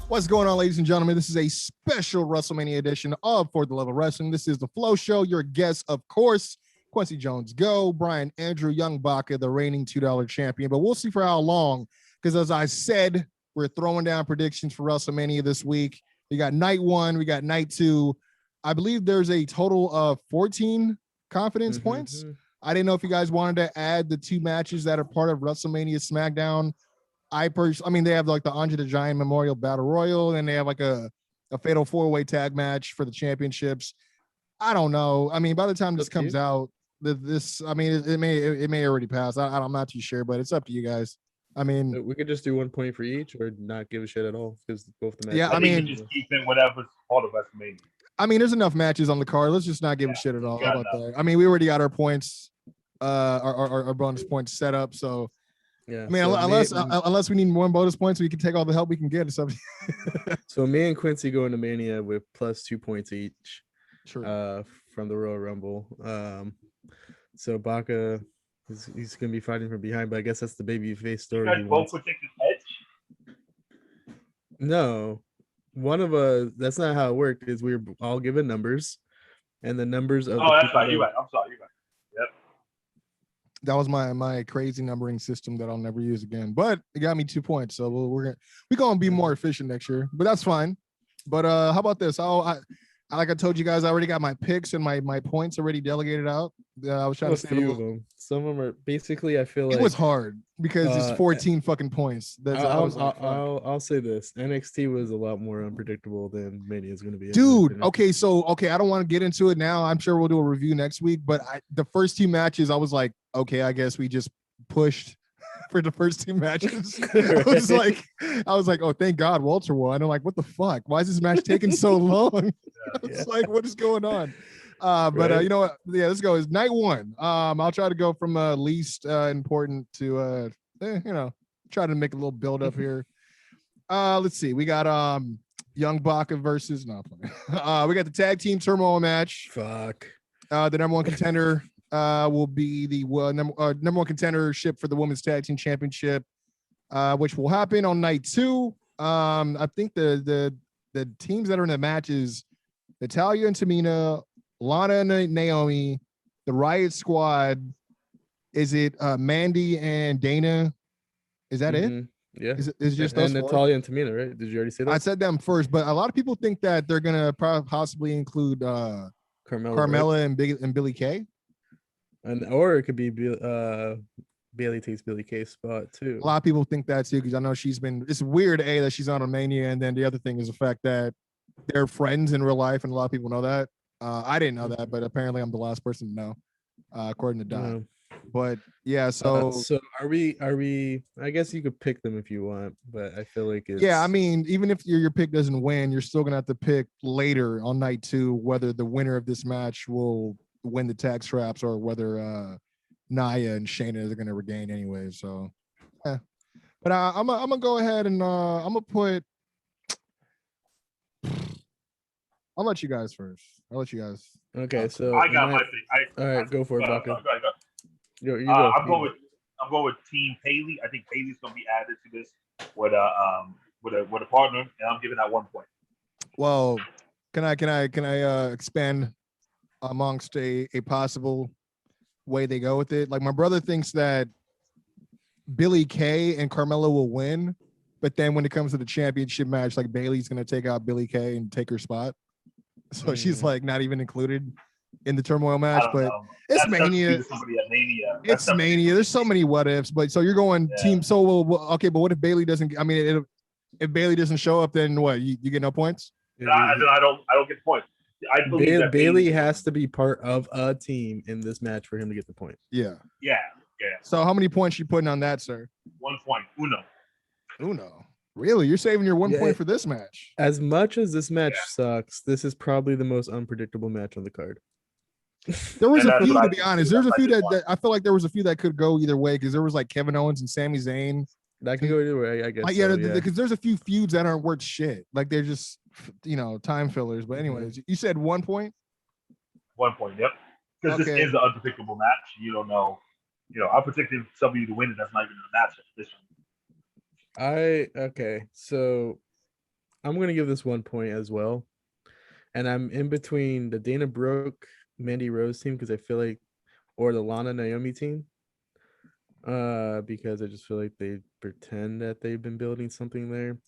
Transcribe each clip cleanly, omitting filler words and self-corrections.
What's going on, ladies and gentlemen? This is a special WrestleMania edition of For the Love of Wrestling. This is the Flow Show. Your guest, of course, Quincy Jones Go, Brian Andrew, Young Baca, the reigning $2 champion. But we'll see for how long, because as I said, we're throwing down predictions for WrestleMania this week. We got night one, we got night two. I believe there's a total of 14 confidence points. I didn't know if you guys wanted to add the two matches that are part of WrestleMania SmackDown. I mean, they have like the Andre the Giant Memorial Battle Royal, and they have like a fatal four-way tag match for the championships. I don't know. I mean, by the time this comes out, it may already pass. I'm not too sure, but it's up to you guys. I mean, we could just do 1 point for each, or not give a shit at all because both the matches. Yeah, I mean, just keep it whatever's part of WrestleMania. I mean, there's enough matches on the card. Let's just not give a shit at all. How about that? I mean, we already got our points, our bonus points set up, so. Yeah, I mean, unless we need more bonus points, we can take all the help we can get or something. So me and Quincy go into Mania with plus 2 points each. True. From the Royal Rumble. So Baca, he's gonna be fighting from behind, but I guess that's the babyface story. You guys both predicted Edge? No, one of us. That's not how it worked. Is we were all given numbers, and the numbers of. Oh, that's right. You're right. I'm sorry. You're right. Yep. That was my crazy numbering system that I'll never use again, but it got me 2 points. So we're gonna be more efficient next year, but that's fine. But how about this? Like I told you guys, I already got my picks and my points already delegated out. I was trying to say few of them. Some of them are basically. I feel like it was hard because it's 14 fucking points. I'll say this: NXT was a lot more unpredictable than Mania is going to be. Dude, okay, I don't want to get into it now. I'm sure we'll do a review next week. But the first two matches, I was like, okay, I guess we just pushed for the first two matches. I was like, oh, thank God Walter won. I'm like, what the fuck? Why is this match taking so long? I was like, what is going on? But you know what? Yeah, let's go. It's night one. I'll try to go from least important to try to make a little build up here. Let's see. We got Young Baca versus we got the tag team turmoil match. Fuck. The number one contender will be the number one contendership for the women's tag team championship, which will happen on night two. I think the teams that are in the match is Natalia and Tamina, Lana and Naomi, the Riot Squad. Is it Mandy and Dana? Is that it? Yeah. Is just those four? Natalia and Tamina, right? Did you already say that? I said them first, but a lot of people think that they're gonna possibly include Carmella and Billy Kay. Or it could be Bailey takes Billy Kay's spot too. A lot of people think that too, because I know it's weird that she's on a Mania, and then the other thing is the fact that they're friends in real life, and a lot of people know that. I didn't know that, but apparently I'm the last person to know, according to Don. But yeah, so are we? I guess you could pick them if you want, but I feel like it's... I mean, even if your pick doesn't win, you're still gonna have to pick later on night two whether the winner of this match will win the tag straps or whether Nia and Shayna are gonna regain anyway. So, but I'm gonna go ahead and I'm gonna put. I'll let you guys first. Okay, so I got my pick. All right, go for it, Baca. I'm going with Team Haley. I think Haley's gonna be added to this with a partner, and I'm giving that 1 point. Well, can I expand amongst a possible way they go with it? Like, my brother thinks that Billy Kay and Carmella will win, but then when it comes to the championship match, like, Bailey's gonna take out Billy Kay and take her spot. So she's like not even included in the turmoil match, but it's Mania. It's Mania. There's so many what ifs, but so you're going team. So okay, but what if Bailey doesn't? I mean, if Bailey doesn't show up, then what? You get no points? I don't get the point. I believe that Bailey has to be part of a team in this match for him to get the point. Yeah. So how many points you putting on that, sir? 1 point. Uno. Really? You're saving your 1 point for this match? As much as this match sucks, this is probably the most unpredictable match on the card. There was a few, to be honest. There's a few that I feel like there was a few that could go either way, because there was like Kevin Owens and Sami Zayn. That can go either way, I guess. Because there's a few feuds that aren't worth shit. Like, they're just, time fillers. But anyways, you said 1 point? 1 point, yep. Because this is an unpredictable match. You don't know. I predicted somebody to win, and that's not even in the match. This one. So I'm gonna give this 1 point as well, and I'm in between the Dana Brooke, Mandy Rose team because I feel like, or the Lana Naomi team, because I just feel like they pretend that they've been building something there.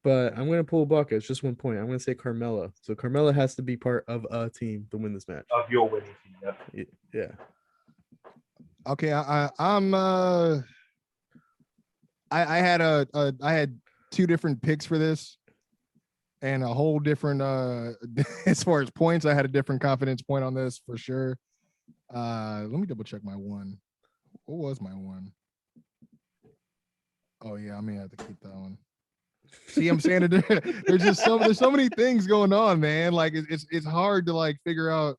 But I'm gonna pull Buck. It's just 1 point. I'm gonna say Carmella. So Carmella has to be part of a team to win this match. Of your winning team, yeah. Yeah. Okay, I'm I had two different picks for this, and a whole different as far as points. I had a different confidence point on this for sure. Let me double check my one. What was my one? Oh yeah, I may have to keep that one. See, I'm saying that there's so many things going on, man. Like it's hard to like figure out.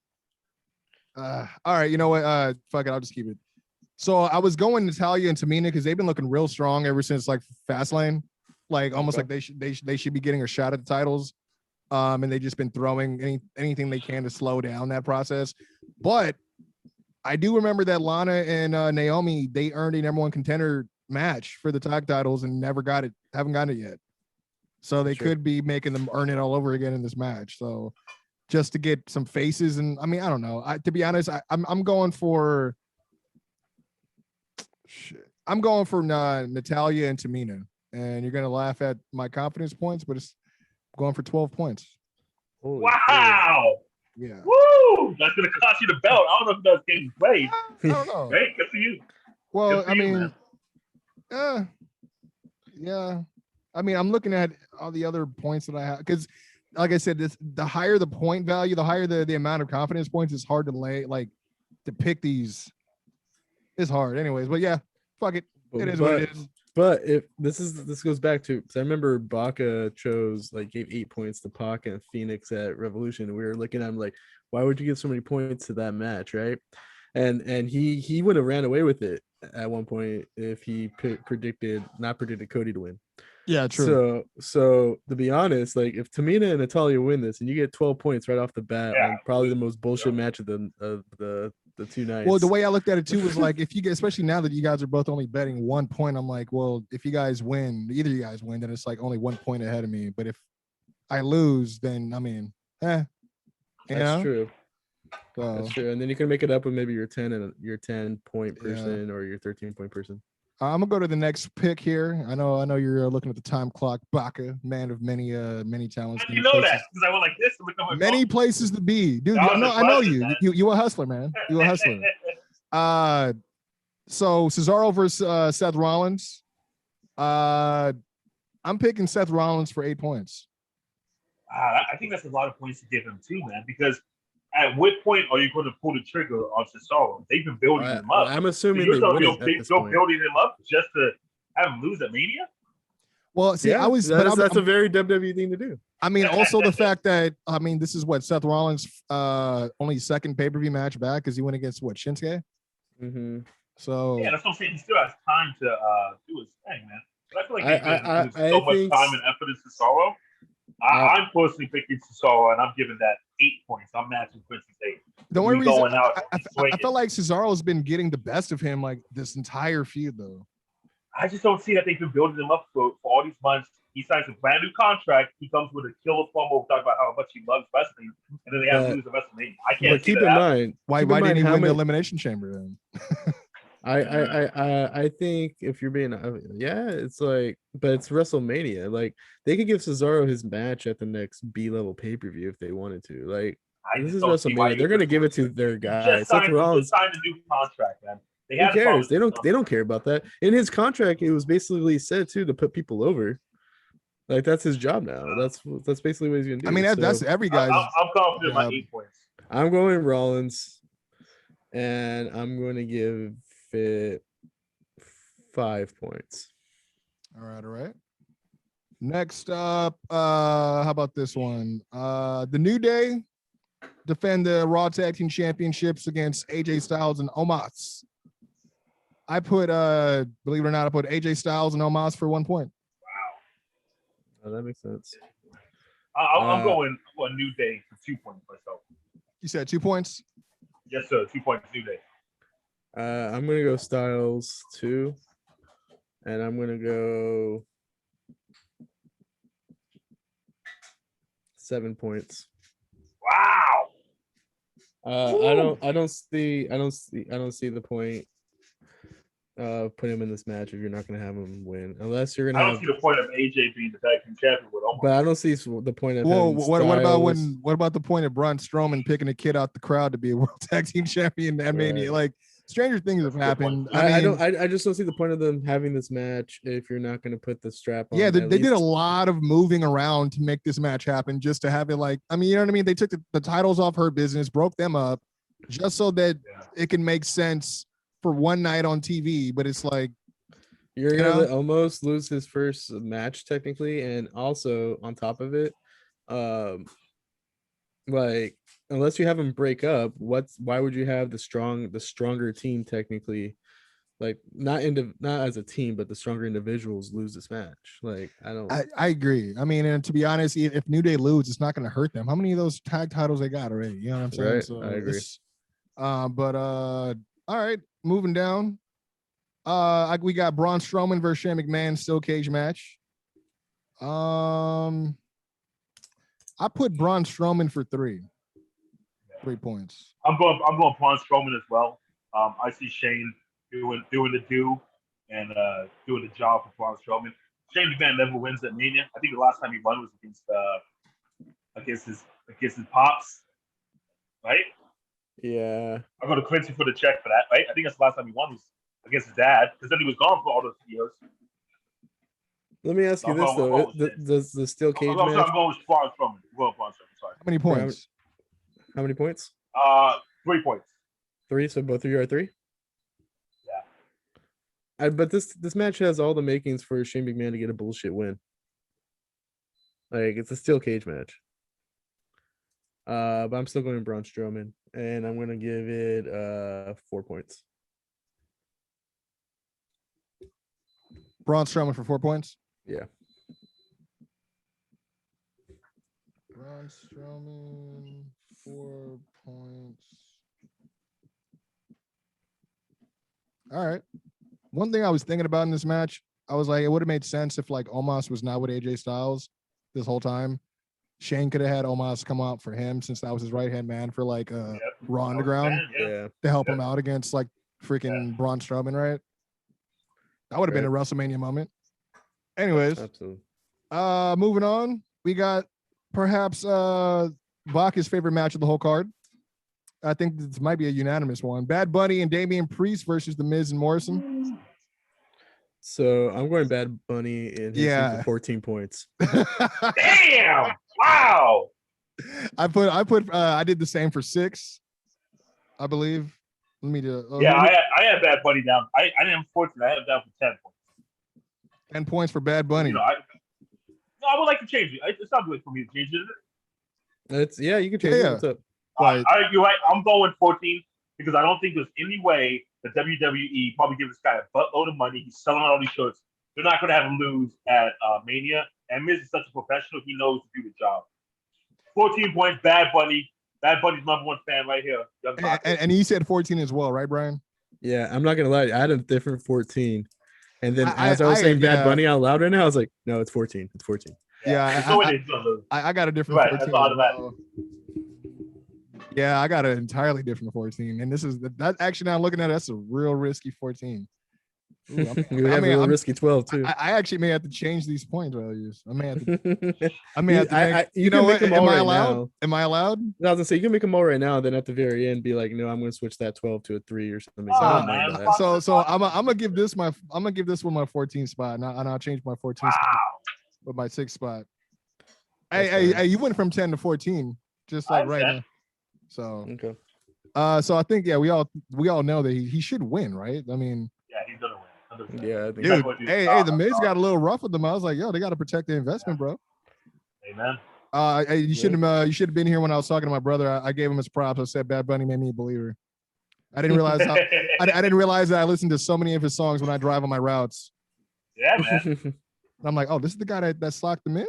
All right, you know what? Fuck it, I'll just keep it. So I was going Natalia and Tamina because they've been looking real strong ever since like Fastlane, like almost like they should be getting a shot at the titles, and they just been throwing anything they can to slow down that process. But I do remember that Lana and Naomi, they earned a #1 contender match for the tag titles and never got it, haven't gotten it yet. So they could be making them earn it all over again in this match. So just to get some faces, and I mean, I don't know. To be honest, I'm going for Natalia and Tamina, and you're gonna laugh at my confidence points, but it's going for 12 points. Holy wow! Shit. Yeah. Woo! That's gonna cost you the belt. I don't know if that's getting played. I don't know. Right? Good for you. Well, I mean, yeah. I mean, I'm looking at all the other points that I have because, like I said, the higher the point value, the higher the amount of confidence points. It's hard to pick these. It's hard, anyways. But yeah, fuck it. It is what it is. But if this goes back to, because I remember Baca gave 8 points to Pac and Phoenix at Revolution. We were looking at him like, why would you give so many points to that match, right? And he would have ran away with it at one point if he predicted Cody to win. Yeah, true. So to be honest, like if Tamina and Natalia win this and you get 12 points right off the bat on probably the most bullshit match of the 2 nights. Well, the way I looked at it too was like, if you get, especially now that you guys are both only betting 1 point, I'm like, well, if you guys win, either you guys win, then it's like only 1 point ahead of me. But if I lose, then I mean, that's true. So, that's true. And then you can make it up with maybe your 10 point person or your 13 point person. I'm gonna go to the next pick here. I know you're looking at the time clock. Baca, man of many talents. You know that because I went like this. Many places to be, dude. I know you. You a hustler, man. You a hustler. So Cesaro versus Seth Rollins. I'm picking Seth Rollins for 8 points. I think that's a lot of points to give him too, man. Because at what point are you going to pull the trigger on Cesaro? They've been building him up. I'm assuming they're still building him up just to have him lose at Mania. Well, see, that's a very WWE thing to do. I mean, also the fact that this is what Seth Rollins' only second pay-per-view match back because he went against Shinsuke. Mm-hmm. So yeah, that's what I'm saying. He still has time to do his thing, man. But I feel like he's so much time and effort in Cesaro. I'm personally picking Cesaro, and I'm giving that 8 points. I'm matching Quincy's 8. The only reason I felt like Cesaro's been getting the best of him like this entire feud, though. I just don't see that they've been building him up for all these months. He signs a brand new contract. He comes with a killer promo talking about how much he loves wrestling, and then they have to lose the WrestleMania. I can't. Keep in mind why didn't he win the Elimination Chamber then? I think if you're being it's like, but it's WrestleMania. Like they could give Cesaro his match at the next B-level pay-per-view if they wanted to. Like this is WrestleMania. They're gonna give it to their guy. Seth Rollins signed a new contract, man. Who cares? They don't care about that. In his contract, it was basically said to put people over. Like that's his job now. That's basically what he's gonna do. I mean, that's every guy's. I'm confident by 8 points. I'm going Rollins, and I'm going to give it 5 points. All right. Next up, how about this one? The New Day defend the Raw Tag Team Championships against AJ Styles and Omos. I put, believe it or not, I put AJ Styles and Omos for 1 point. Wow. Oh, that makes sense. I'm going for a New Day for 2 points myself. You said 2 points? Yes, sir. 2 points New Day. I'm gonna go Styles 2, and I'm gonna go 7 points. Wow. I don't see the point put him in this match if you're not going to have him win, unless you're going to. I don't see the point of AJ being the tag team champion with Omos. But I don't see the point of. Whoa, what about the point of Braun Strowman picking a kid out the crowd to be a world tag team champion at Mania? Like, stranger things have happened. I just don't see the point of them having this match if you're not going to put the strap on. Yeah, they did a lot of moving around to make this match happen, just to have it like, I mean, you know what I mean? They took the titles off Hurt Business, broke them up, just so that it can make sense for one night on TV. But it's like, you're gonna almost lose his first match technically, and also on top of it, like, unless you have him break up, why would you have the stronger team technically, like not as a team, but the stronger individuals lose this match? Like, I agree. I mean, and to be honest, if New Day lose, it's not going to hurt them. How many of those tag titles they got already? You know what I'm saying? Right. So I agree. All right, moving down. We got Braun Strowman versus Shane McMahon steel cage match. I put Braun Strowman for 3 points. I'm going Braun Strowman as well. I see Shane doing the do and doing the job for Braun Strowman. Shane McMahon never wins at Mania. I think the last time he won was against his pops, right? Yeah. I'll go to Quincy for the check for that, right? I think that's the last time he won was against his dad, because then he was gone for all those years. Let me ask you this though: does the steel cage match? I'm going with Braun Strowman. Sorry. How many points? How many points? 3 points. 3. So both of you are 3. Yeah. But this match has all the makings for Shane McMahon to get a bullshit win. Like, it's a steel cage match. But I'm still going Braun Strowman, and I'm going to give it 4 points. Braun Strowman for 4 points? Yeah. Braun Strowman, 4 points. All right. One thing I was thinking about in this match, I was like, it would have made sense if like Omos was not with AJ Styles this whole time. Shane could have had Omos come out for him, since that was his right-hand man for like Raw Underground to help him out against like freaking Braun Strowman, right? That would have been a WrestleMania moment. Anyways, absolutely. Moving on, we got perhaps Baka's favorite match of the whole card. I think this might be a unanimous one. Bad Bunny and Damian Priest versus The Miz and Morrison. So I'm going Bad Bunny and his team for 14 points. Damn! Wow. I did the same for 6, I believe. Let me do. I had Bad Bunny down. I didn't have 14. I had him down for 10 points. 10 points for Bad Bunny. I would like to change it. It's not good for me to change it. You can change it. What's up? You're right. I'm going 14 because I don't think there's any way that WWE probably give this guy a buttload of money. He's selling all these shirts. They're not going to have him lose at Mania. And Miz is such a professional. He knows to do the job. 14 points, Bad Bunny. Bad Bunny's #1 fan right here. And he said 14 as well, right, Brian? Yeah, I'm not going to lie. I had a different 14. And then as I was saying Bad Bunny out loud right now, I was like, no, it's 14. It's 14. Yeah, I got a different 14. Yeah, I got an entirely different 14. And this is that actually, now looking at it, that's a real risky 14. Ooh, you have a risky 12 too. I actually may have to change these point values. I may have to. You know what? Am I allowed? Am I allowed? I was gonna say you can make them all right now. Then at the very end, be like, no, I'm gonna switch that 12 to a 3 or something. So I'm gonna give this one my 14 spot, and I'll change my 14 spot with my 6 spot. Hey, you went from 10 to 14, just like right now. So okay. So I think we all know that he should win, right? I mean. Yeah, he's gonna win. Yeah, I think dude. Hey, the Miz got a little rough with them. I was like, yo, they got to protect the investment, bro. Amen. You should have been here when I was talking to my brother. I gave him his props. I said Bad Bunny made me a believer. I didn't realize I didn't realize that I listened to so many of his songs when I drive on my routes. Yeah, man. I'm like, oh, this is the guy that slocked the Miz.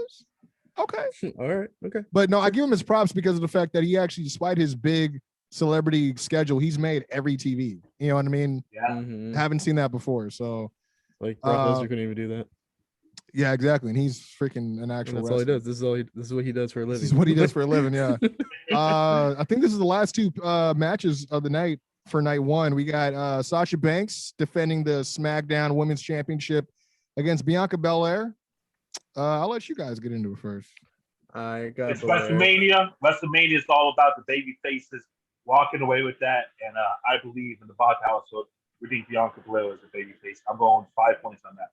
Okay. All right. Okay. But no, I give him his props because of the fact that he actually, despite his big celebrity schedule, he's made every TV. You know what I mean? Yeah. Mm-hmm. Haven't seen that before. So like Brock Lesnar couldn't even do that. Yeah, exactly. And he's freaking an And actual that's all he wrestler. does. This is what he does for a living. This is what he does for a living. Yeah. I think this is the last two matches of the night for night one. We got Sasha Banks defending the SmackDown Women's Championship against Bianca Belair. I'll let you guys get into it first. I got It's Belair. WrestleMania. WrestleMania is all about the baby faces walking away with that, and I believe in the Bach household. We think Bianca Belair is a baby face. I'm going 5 points on that.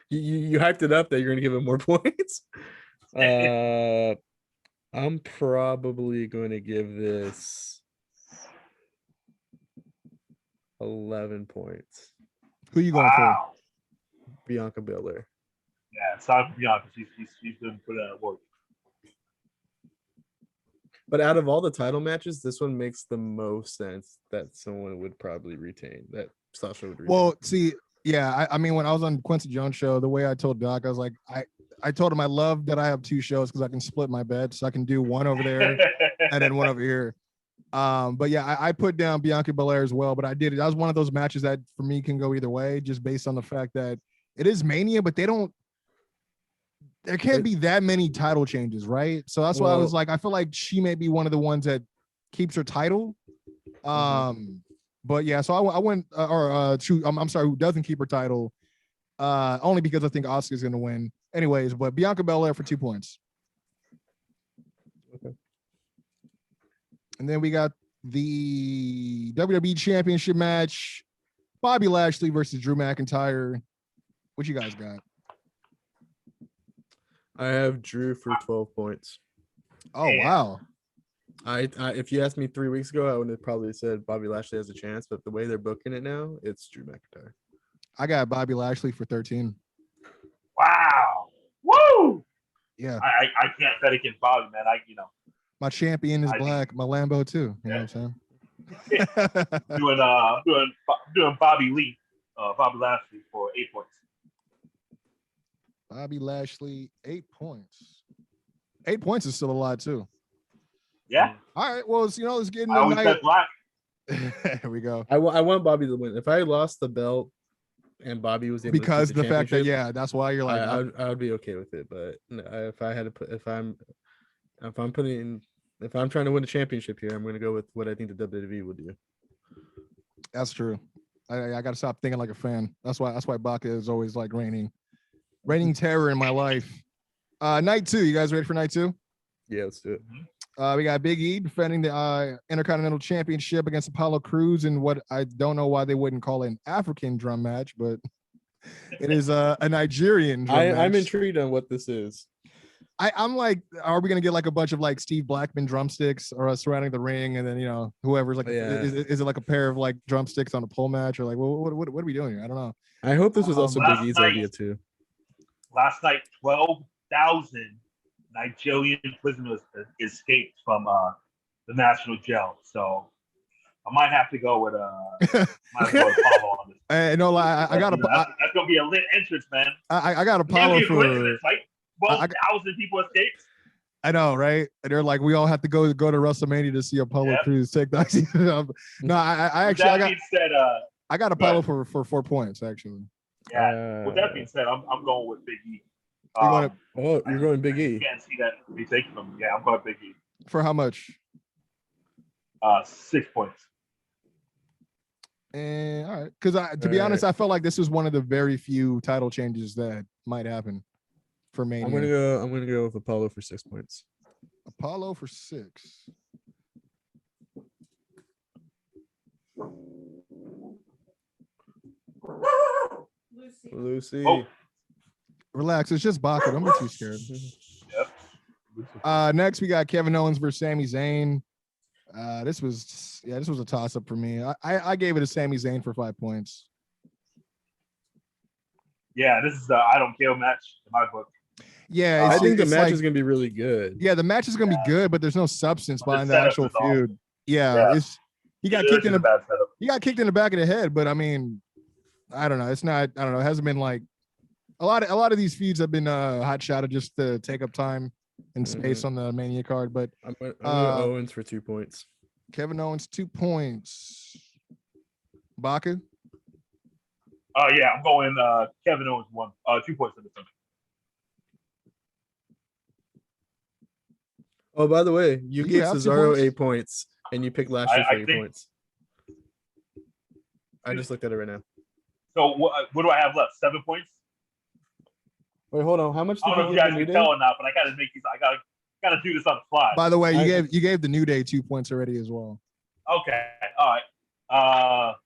You hyped it up that you're going to give him more points. I'm probably going to give this 11 points. Who you going for? Bianca Belair. Yeah, sorry for Bianca. She's been put out of work. But out of all the title matches, this one makes the most sense that someone would probably retain. That Sasha would retain. Well, see, yeah, I mean, when I was on Quincy Jones' show, the way I told Doc, I was like, I told him I love that I have two shows because I can split my bed, so I can do one over there and then one over here. But yeah, I put down Bianca Belair as well, but I did it. That was one of those matches that for me can go either way, just based on the fact that it is Mania, but there can't be that many title changes, right? So that's why I was like, I feel like she may be one of the ones that keeps her title. But yeah, so I went, I'm sorry, who doesn't keep her title? Only because I think Asuka's going to win. Anyways, but Bianca Belair for 2 points. Okay. And then we got the WWE Championship match, Bobby Lashley versus Drew McIntyre. What you guys got? I have Drew for 12 points. Oh, wow. I if you asked me 3 weeks ago, I would have probably said Bobby Lashley has a chance, but the way they're booking it now, it's Drew McIntyre. I got Bobby Lashley for 13. Wow. Woo! Yeah. I can't bet against Bobby, man. My champion is black. My Lambo too. You know what I'm saying? doing Bobby Lashley for 8 points. Bobby Lashley, 8 points. 8 points is still a lot too. Yeah. All right. Well, let's get into I always bet black. Here we go. I want Bobby to win. If I lost the belt and Bobby was able because to keep the fact that that's why you're like I would be okay with it. But if I had to put if I'm trying to win a championship here, I'm going to go with what I think the WWE will do. That's true. I got to stop thinking like a fan. That's why Baka is always like reigning terror in my life. Night 2. You guys ready for night 2? Yeah, let's do it. We got Big E defending the Intercontinental Championship against Apollo Crews in what I don't know why they wouldn't call it an African drum match, but it is a Nigerian drum match. I'm intrigued on what this is. I'm like, are we gonna get like a bunch of like Steve Blackman drumsticks or surrounding the ring, and then whoever's like, is it like a pair of like drumsticks on a pole match, or like, what are we doing here? I don't know. I hope this was also Big E's idea too. Last night, 12,000 Nigerian prisoners escaped from the national jail. So I might have to go with Apollo on this. I got that's gonna be a lit entrance, man. I got Apollo for right? 12,000 people escaped. I know, right? And they're like, we all have to go to WrestleMania to see Apollo Crews take that. No, I got Apollo for 4 points actually. Yeah. With that being said, I'm going with Big E. You're going Big E. You can't see that they take from him. Yeah, I'm going Big E. For how much? 6 points. And all right, because to be honest, I felt like this was one of the very few title changes that might happen for Mania. I'm gonna go with Apollo for 6 points. Apollo for 6. Lucy. Oh. Relax, it's just Baka. Don't be too scared. Yep. Next we got Kevin Owens versus Sami Zayn. This was a toss-up for me. I gave it to Sami Zayn for 5 points. Yeah, this is the I don't care match in my book. Yeah, I think the match is gonna be really good. Yeah, the match is gonna be good, but there's no substance behind the actual feud. Awesome. Yeah, he got kicked in the bad setup. He got kicked in the back of the head, but I mean, I don't know. It's not. I don't know. It hasn't been like a lot of these feuds have been hot shotted just to take up time and space on the Mania card. But I'm going Owens for 2 points. Kevin Owens 2 points. Baka. Yeah, I'm going Kevin Owens 2 points in the tournament. Oh, by the way, you Do gave have 2 Cesaro points? 8 points, and you picked Lashley for I 8 think- points. I just looked at it right now. So what do I have left? 7 points? Wait, hold on. How much I did don't know if you you give guys the New can Day? tell or not, but I gotta make these. I gotta do this on the fly. By the way, you gave the New Day 2 points already as well. Okay, all right.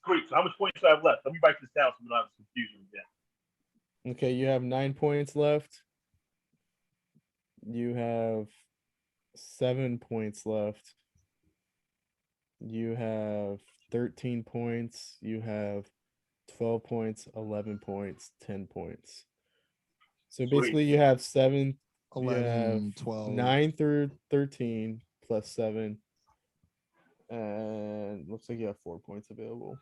Great. So how much points do I have left? Let me write this down so we don't have confusion again. Okay, you have 9 points left. You have 7 points left. You have 13 points. You have 12 points, 11 points, 10 points. So basically, you have 7, 11, 12. 9 through 13 plus 7. And looks like you have 4 points available.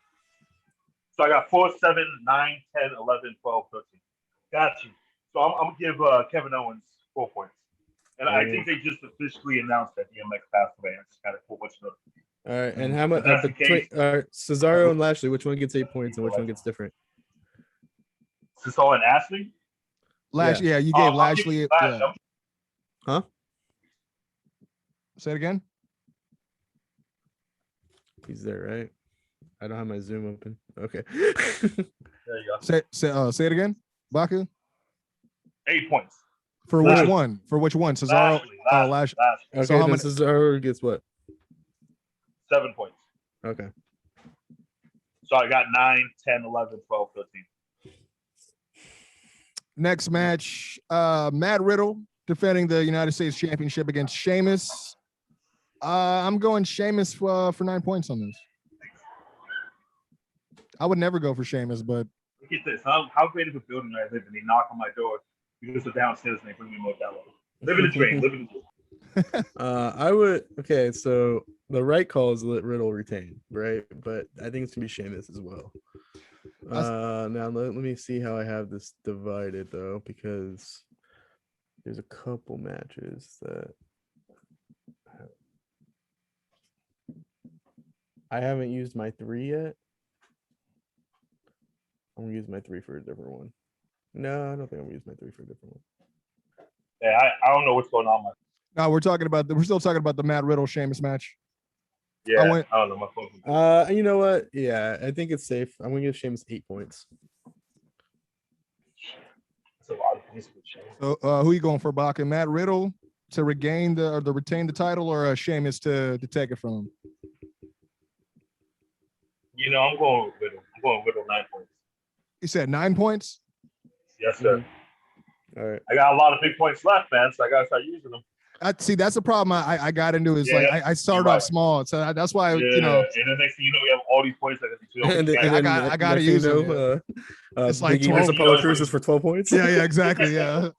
So I got 4, 7, 9, 10, 11, 12, 13. Got you. So I'm gonna give Kevin Owens 4 points. And I think they just officially announced that DMX passed away. I just got a whole bunch of notifications. All right, and how much? That's the case. Cesaro and Lashley, which one gets 8 points and which one gets different? Cesaro and Ashley? Lashley, yeah, you gave I'll Lashley. give Yeah. Huh? Say it again. He's there, right? I don't have my Zoom open. Okay. There you go. Say it again. Baku. 8 points. For which one? For which one? Cesaro. Lashley. Okay, So how then many- Cesaro gets what? 7 points. Okay. So I got 9, 10, 11, 12, 13. Next match, Matt Riddle defending the United States Championship against Sheamus. I'm going Sheamus for 9 points on this. I would never go for Sheamus, but Look at this. How great of a building I live in. They knock on my door. You go downstairs and they bring me Modelo. Living the dream. Living the dream. I would. Okay, so the right call is let Riddle retain, right? But I think it's gonna be Sheamus as well. Now let me see how I have this divided though, because there's a couple matches that I haven't used my 3 yet. I'm gonna use my 3 for a different one. No, I don't think I'm gonna use my 3 for a different one. Yeah, I don't know what's going on. no, we're still talking about the Matt Riddle Sheamus match. Yeah, I went- I don't know. My phone. You know what? Yeah, I think it's safe. I'm gonna give Sheamus 8 points. That's a lot of points for Sheamus. So who you going for, Baku? Matt Riddle to retain the title, or Sheamus to take it from him? You know, I'm going with Riddle. I'm going with Riddle 9 points. You said 9 points. Yes, sir. All right. I got a lot of big points left, man, so I gotta start using them. See, that's the problem I got into is Yeah, like I started you're off right. small, so that's why Yeah, you know and the next thing you know, we have all these points. I gotta use them, It's like Big E versus 12 Apollo Crews is for 12 points. yeah, exactly, yeah.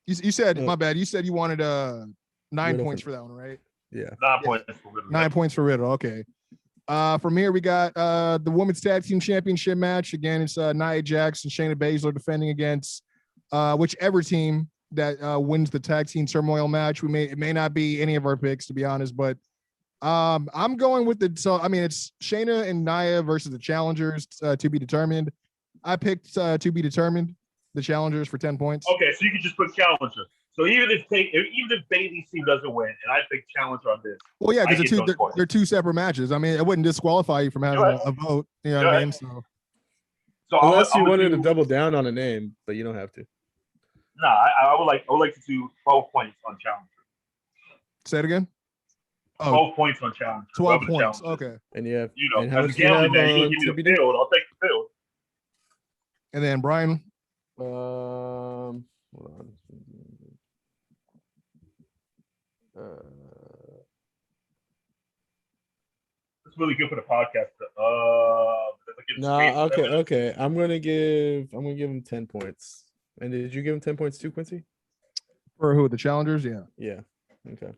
You said Oh. my bad. You said you wanted 9 Riddle points for- for that one, right? Yeah. 9 points for Riddle. 9 points for Riddle. Okay. From here we got the women's tag team championship match. Again, it's Nia Jax and Shayna Baszler defending against whichever team that wins the tag team turmoil match. It may not be any of our picks, to be honest, but I'm going with it's Shayna and Nia versus the challengers to be determined. I picked to be determined, the challengers for 10 points. Okay, so you can just put challenger. So even if Bailey's team doesn't win, and I pick challenger on this, Well, yeah, I because get those points. they're 2 separate matches. I mean, it wouldn't disqualify you from having You're right. a vote. You know You're what I right. mean? So so Unless I'm you gonna wanted do, to double down on a name, but you don't have to. No, I would like to do 12 points on challenger. say it again. 12 points on challenger. 12 whoever the points. challenger is. Okay. And you have, You know, and how as a much do you gambling have man, you on give me the TBD? field, I'll take the field. And then Brian, Hold on. It's really good for the podcast. No, okay. I'm gonna give him 10 points. And did you give him 10 points too, Quincy? for who? The challengers? Yeah. Yeah. Okay.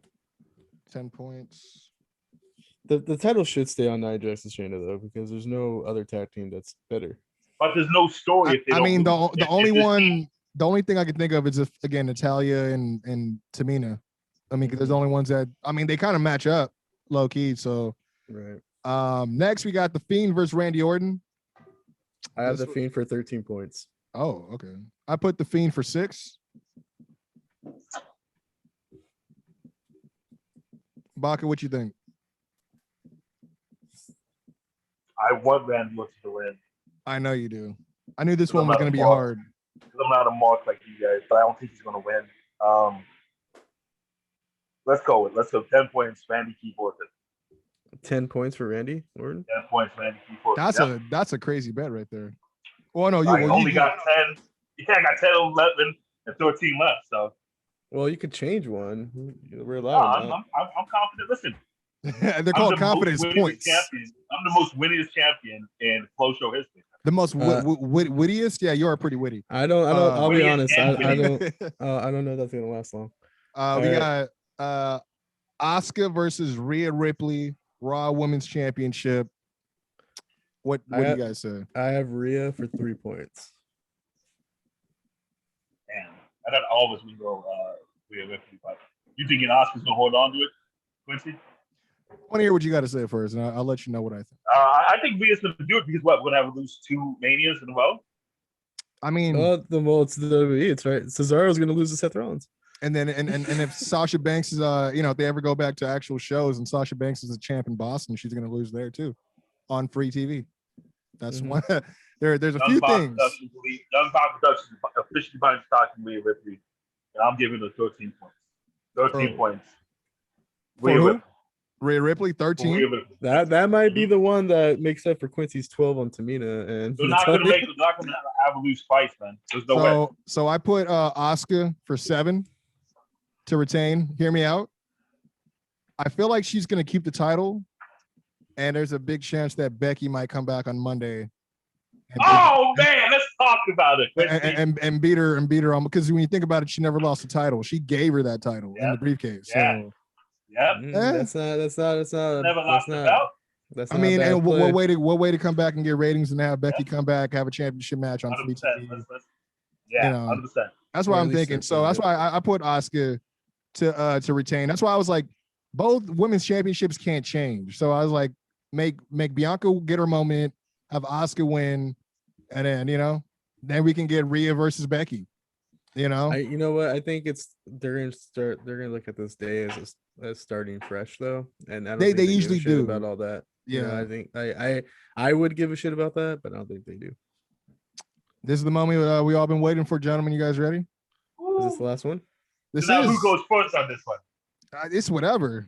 10 points. The title should stay on Nia Jax and Shayna though, because there's no other tag team that's better. But there's no story if they I don't mean, lose. the only thing I can think of is if, again, Natalia and Tamina. I mean, 'cause there's the only ones that, I mean, they kind of match up low key. So Right. Next we got the Fiend versus Randy Orton. I have the Fiend for 13 points. Oh, okay. I put the Fiend for 6. Baca, what you think? I want Randy Orton to win. I know you do. I knew this one was going to be hard. Because I'm not a mark like you guys, but I don't think he's going to win. Let's go 10 points, Randy Keith Orton. 10 points for Randy Orton? 10 points, Randy Keith Orton. That's a crazy bet right there. Well, no, got 10. Yeah, I got 10, 11, and 13 left. So. Well, you could change one. We're allowed. I'm confident. Listen. They're called confidence points. I'm the most winningest champion in Flow Show history. The most wittiest? Yeah, you are pretty witty. I'll be honest. I don't know that's gonna last long. We got Asuka versus Rhea Ripley, Raw Women's Championship. What do you guys say? I have Rhea for 3 points. Damn, I thought all of us would go Rhea Ripley, but you thinking Asuka's gonna hold on to it, Quincy? I want to hear what you got to say first, and I'll let you know what I think. I think Rhea's going to do it because we're going to have to lose 2 Manias in a row. I mean, it's the WWE. It's right. Cesaro's going to lose to Seth Rollins, and then and if Sasha Banks is if they ever go back to actual shows and Sasha Banks is a champ in Boston, she's going to lose there too, on free TV. That's one. There's a few things. Young Pop Productions officially buying stock in Rhea Ripley, and I'm giving her 13 points. 13 points. Rhea Ripley, 13. That might be the one that makes up for Quincy's 12 on Tamina. And they're not going to have a loose fight, man. There's no way. So I put Asuka for 7 to retain. Hear me out. I feel like she's going to keep the title, and there's a big chance that Becky might come back on Monday. Man, let's talk about it. And beat her on, because when you think about it, she never lost the title. She gave her that title in the briefcase. Yeah. So. Yep. That's not. Never lost the belt. I mean, and what way to come back and get ratings and have Becky come back, have a championship match on free TV. Yeah, 100%. That's what I'm thinking. So that's why I put Asuka to retain. That's why I was like, both women's championships can't change. So I was like, make Bianca get her moment, have Asuka win, and then then we can get Rhea versus Becky. You know what? I think they're gonna look at this day as starting fresh though, and I don't they usually do about all that. Yeah, I think I would give a shit about that, but I don't think they do. This is the moment we all been waiting for, gentlemen. You guys ready? Is this the last one? Who goes first on this one? It's whatever.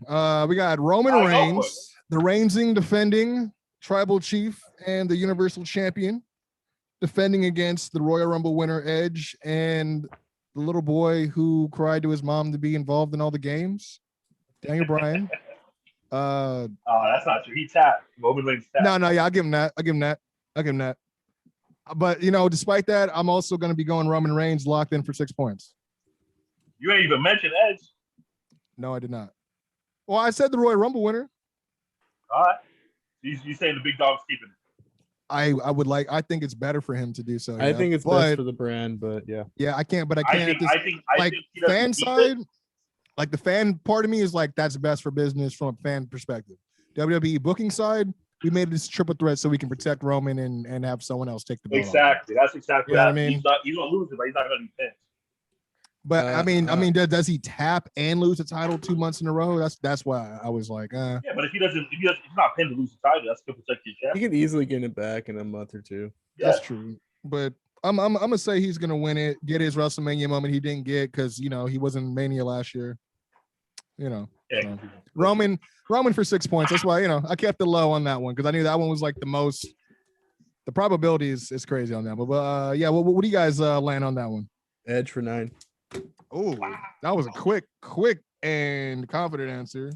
We got Roman Reigns, the reigning defending tribal chief and the Universal Champion, defending against the Royal Rumble winner Edge and the little boy who cried to his mom to be involved in all the games, Daniel Bryan. That's not true. He tapped. Roman Reigns tapped. No, yeah, I'll give him that. But despite that, I'm also going to be going Roman Reigns locked in for 6 points. You ain't even mentioned Edge. No, I did not. Well, I said the Royal Rumble winner. All right. You saying the big dog's keeping it? I think it's better for him to do so. I think it's best for the brand, but yeah. Yeah, I can't fan side, like the fan part of me is like, that's best for business from a fan perspective. WWE booking side, we made this triple threat so we can protect Roman and have someone else take the ball. Exactly. That's exactly what I mean. He's gonna lose it, but he's not gonna be pinned. But I mean, does he tap and lose the title 2 months in a row? That's why I was like, Yeah, but if he's not pinned to lose the title, that's still protect your champion. He can easily get it back in a month or two. Yeah. That's true. But I'm gonna say he's gonna win it, get his WrestleMania moment he didn't get because he wasn't in Mania last year. Yeah. So. Roman for 6 points. That's why I kept it low on that one because I knew that one was like the most. The probability is crazy on that one. But yeah, what do you guys land on that one? Edge for 9. Oh, wow. That was a quick and confident answer.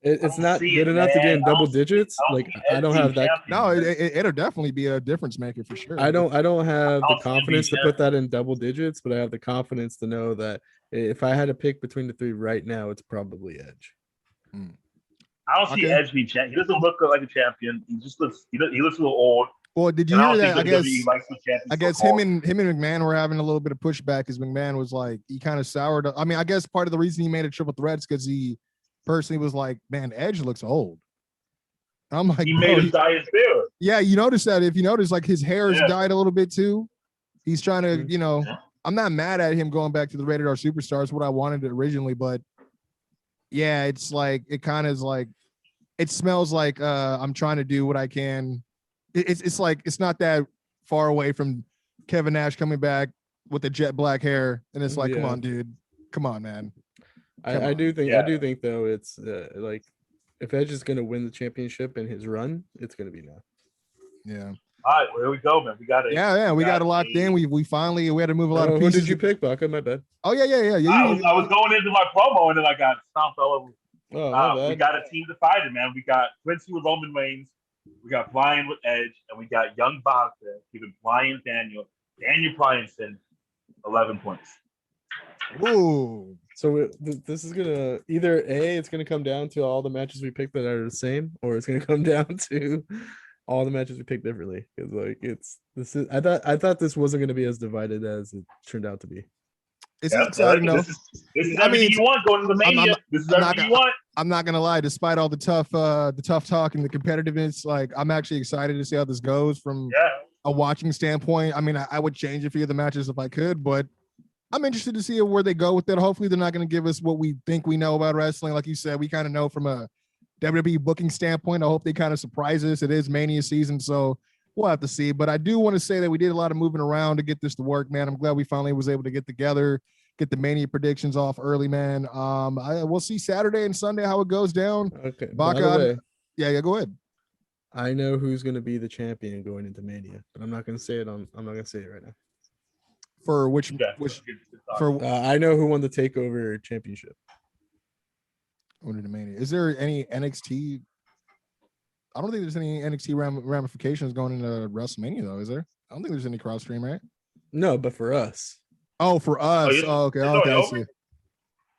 It's not good enough to get in double digits. Like I don't have that. No, it'll definitely be a difference maker for sure. I don't have the confidence to put that in double digits, but I have the confidence to know that if I had to pick between the 3 right now, it's probably Edge. I don't see Edge being champion. He doesn't look like a champion. He looks a little old. Well, did you hear that? I guess him and McMahon were having a little bit of pushback because McMahon was like, he kind of soured. I mean, I guess part of the reason he made a triple threat is because he personally was like, man, Edge looks old. I'm like, he made him dye his beard. Yeah, you notice that. If you notice, like his hair is dyed a little bit too. He's trying to, I'm not mad at him going back to the Rated R Superstars, what I wanted originally, but yeah, it's like it kind of is like it smells like I'm trying to do what I can. It's like it's not that far away from Kevin Nash coming back with the jet black hair, and it's like, come on, dude, come on, man. I do think though it's like if Edge is gonna win the championship in his run, it's gonna be now. Yeah. All right, well, here we go, man. We got it. Yeah, we got it locked in. We finally had to move a lot of pieces. Who did you pick, Baka? My bad. Oh yeah. I was going into my promo and then I got stomped all over. We got a team divided, man. We got Quincy with Roman Reigns, we got Bryan with Edge, and we got Young Baka giving Bryan Daniel Bryanson 11 points. Ooh. So this is gonna either it's gonna come down to all the matches we picked that are the same, or it's gonna come down to all the matches we picked differently. Because like I thought this wasn't gonna be as divided as it turned out to be. It's exciting though. This is everything you want going to the Mania. This is everything you want. I'm not gonna lie, despite all the tough talk and the competitiveness, like I'm actually excited to see how this goes from a watching standpoint. I mean, I would change a few of the matches if I could, but I'm interested to see where they go with it. Hopefully they're not going to give us what we think we know about wrestling. Like you said, we kind of know from a WWE booking standpoint. I hope they kind of surprise us. It is Mania season, so we'll have to see. But I do want to say that we did a lot of moving around to get this to work, man. I'm glad we finally was able to get together, get the Mania predictions off early, man. We'll see Saturday and Sunday how it goes down. Okay. Baka, by the way, yeah, go ahead. I know who's going to be the champion going into Mania, but I'm not going to say it. I'm not going to say it right now. For which I know who won the Takeover championship. Is there any NXT? I don't think there's any NXT ramifications going into WrestleMania though, is there? I don't think there's any cross stream, right? No, but for us. Oh, for us. Okay. I see.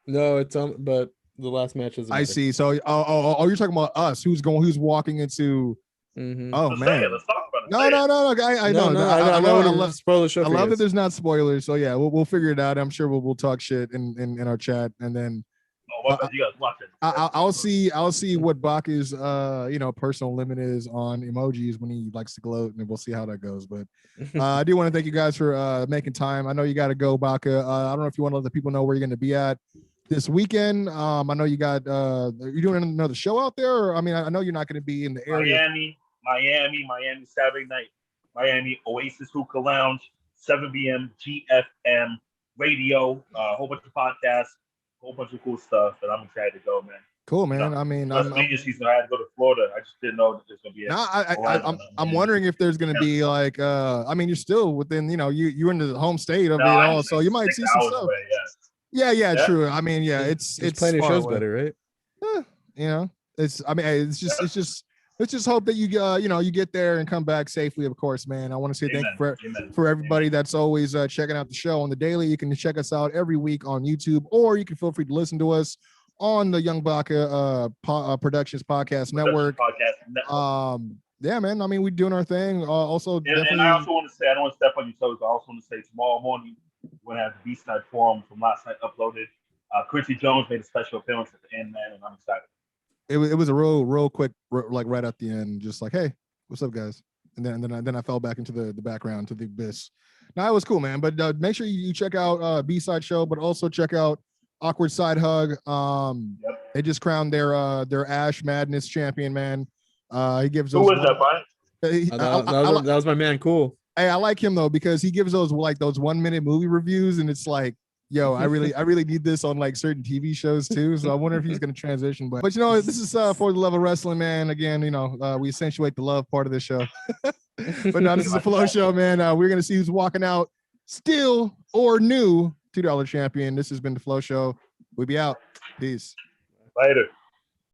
No, it's but the last match is. I see. So, you're talking about us? Who's walking into? Mm-hmm. Oh man. Let's talk about it. No. I know. I love spoiler show. I love that there's not spoilers. So yeah, we'll figure it out. I'm sure we'll talk shit in our chat, and then you guys watch it. I'll see what Baka's personal limit is on emojis when he likes to gloat, and we'll see how that goes. But I do want to thank you guys for making time. I know you got to go, Baka. I don't know if you want to let the people know where you're going to be at this weekend. I know you got are you doing another show out there? Or, I mean, I know you're not going to be in the area. Miami Saturday night. Miami Oasis Hookah Lounge, 7 p.m. GFM radio, a whole bunch of podcasts, a whole bunch of cool stuff, and I'm excited to go, man. Cool, man. I mean, WrestleMania season, I had to go to Florida. I just didn't know that there's gonna be. I'm wondering if there's gonna be like, I mean, you're still within, you're in the home state of it all, so you might see some stuff. Away, yeah, true. I mean, yeah, it's plenty of shows better, right? Let's just hope that you get there and come back safely, of course, man. I want to say thank you for everybody that's always checking out the show on the daily. You can check us out every week on YouTube, or you can feel free to listen to us on the Young Baka Productions Podcast Network. Yeah, man. I mean, we're doing our thing. And I also want to say, I don't want to step on your toes, but I also want to say tomorrow morning we're going to have the B-Side Forum from last night uploaded. Quincy Jones made a special appearance at the end, man, and I'm excited. It was a real quick, like right at the end, just like, hey, what's up, guys? And then I fell back into the background to the abyss. Now it was cool, man. But make sure you check out B-Side Show, but also check out Awkward Side Hug. They just crowned their Ash Madness champion, man. He gives those. Who was that, Brian? That was my man. Cool. Hey, I like him though because he gives those 1 minute movie reviews, and it's like, yo, I really need this on like certain TV shows too. So I wonder if he's going to transition. But this is For the Love of Wrestling, man. Again, we accentuate the love part of this show. But no, this is a flow show, man. We're going to see who's walking out still or new $2 champion. This has been the Flow Show. We'll be out. Peace. Later.